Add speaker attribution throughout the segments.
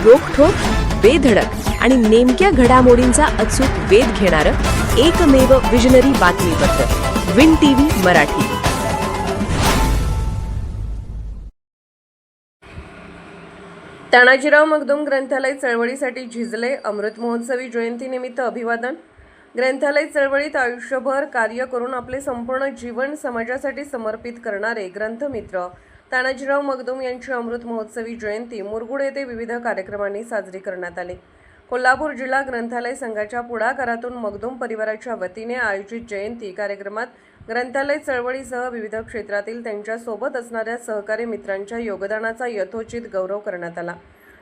Speaker 1: रोखठोक, बेधडक आणि नेमक्या घडामोडींचा अचूक वेध घेणारं एकमेव विजनरी बातमीपत्र विन टीव्ही मराठी. तानाजीराव मगदुम ग्रंथालय चळवळीसाठी झिजले. अमृत महोत्सवी जयंतीनिमित्त अभिवादन. ग्रंथालय चळवळीत आयुष्यभर कार्य करून आपले संपूर्ण जीवन समाजासाठी समर्पित करणारे ग्रंथमित्र तानाजीराव मगदुम यांची अमृत महोत्सवी जयंती मुरगुड येथे विविध कार्यक्रमांनी साजरी करण्यात आली. कोल्हापूर जिल्हा ग्रंथालय संघाच्या पुढाकारातून मगदुम परिवाराच्या वतीने आयोजित जयंती कार्यक्रमात ग्रंथालय चळवळीसह विविध क्षेत्रातील त्यांच्या सोबत असणाऱ्या सहकारी मित्रांच्या योगदानाचा यथोचित गौरव करण्यात आला.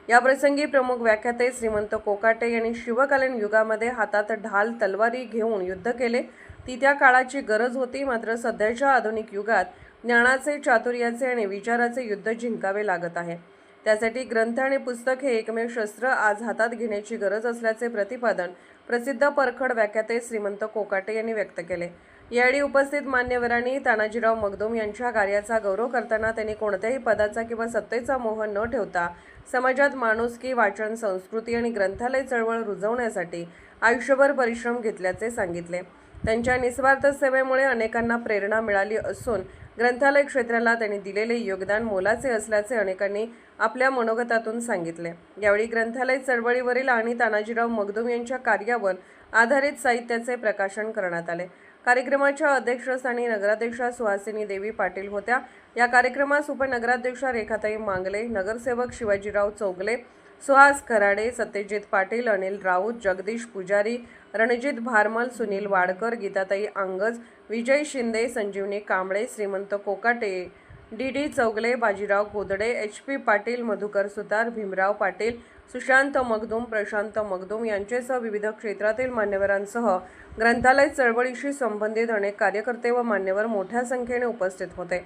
Speaker 1: याप्रसंगी प्रमुख व्याख्याते श्रीमंत कोकाटे यांनी शिवकालीन युगामध्ये हातात ढाल तलवारी घेऊन युद्ध केले, ती त्या काळाची गरज होती. मात्र सध्याच्या आधुनिक युगात ज्ञानाचे, चातुर्याचे आणि विचाराचे युद्ध जिंकावे लागत आहे. त्यासाठी ग्रंथ आणि पुस्तक हे एकमेव शस्त्र आज हातात घेण्याची गरज असल्याचे प्रतिपादन प्रसिद्ध परखड व्याख्याते श्रीमंत कोकाटे यांनी व्यक्त केले. यावेळी उपस्थित मान्यवरांनी तानाजीराव मगदुम यांच्या कार्याचा गौरव करताना त्यांनी कोणत्याही पदाचा किंवा सत्तेचा मोह न ठेवता समाजात माणुसकी, वाचन, संस्कृती आणि ग्रंथालय चळवळ रुजवण्यासाठी आयुष्यभर परिश्रम घेतल्याचे सांगितले. त्यांच्या निस्वार्थ सेवेमुळे अनेकांना प्रेरणा मिळाली असून ग्रंथालय क्षेत्राला त्यांनी दिलेले योगदान मोलाचे असल्याचे अनेकांनी आपल्या मनोगतातून सांगितले. यावेळी ग्रंथालय चळवळीवरील आणि तानाजीराव मगदुम यांच्या कार्यावर आधारित साहित्याचे प्रकाशन करण्यात आले. कार्यक्रमाच्या अध्यक्षस्थानी नगराध्यक्षा सुहासिनी देवी पाटील होत्या. या कार्यक्रमास उपनगराध्यक्षा रेखाताई मांगले, नगरसेवक शिवाजीराव चौगले, सुहास खराडे, सत्यजित पाटील, अनिल राऊत, जगदीश पुजारी, रणजित भारमल, सुनील वाडकर, गीताताई अंगज, विजय शिंदे, संजीवनी कांबळे, श्रीमंत कोकाटे, डी चौगले, बाजीराव गोदडे, HP पाटील, मधुकर सुतार, भीमराव पाटील, सुशांत मगदुम, प्रशांत मगदुम यांच्यासह विविध क्षेत्रातील मान्यवरांसह ग्रंथालय चळवळीशी संबंधित अनेक कार्यकर्ते व मान्यवर मोठ्या संख्येने उपस्थित होते.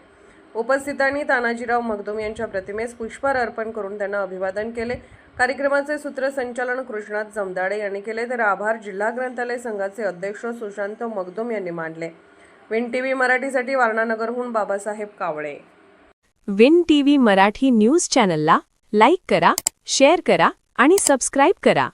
Speaker 1: उपस्थितांनी तानाजीराव मगदुम यांच्या प्रतिमेस पुष्पहार अर्पण करून त्यांना अभिवादन केले. कार्यक्रमाचे सूत्रसंचालन कृष्णात जमदाडे यांनी केले, तर आभार जिल्हा ग्रंथालय संघाचे अध्यक्ष सुशांत मगदुम यांनी मानले. विन टीव्ही मराठीसाठी वारणानगरहून बाबासाहेब कावळे.
Speaker 2: विन टीव्ही मराठी न्यूज चॅनलला लाईक करा, शेअर करा आणि सबस्क्राईब करा.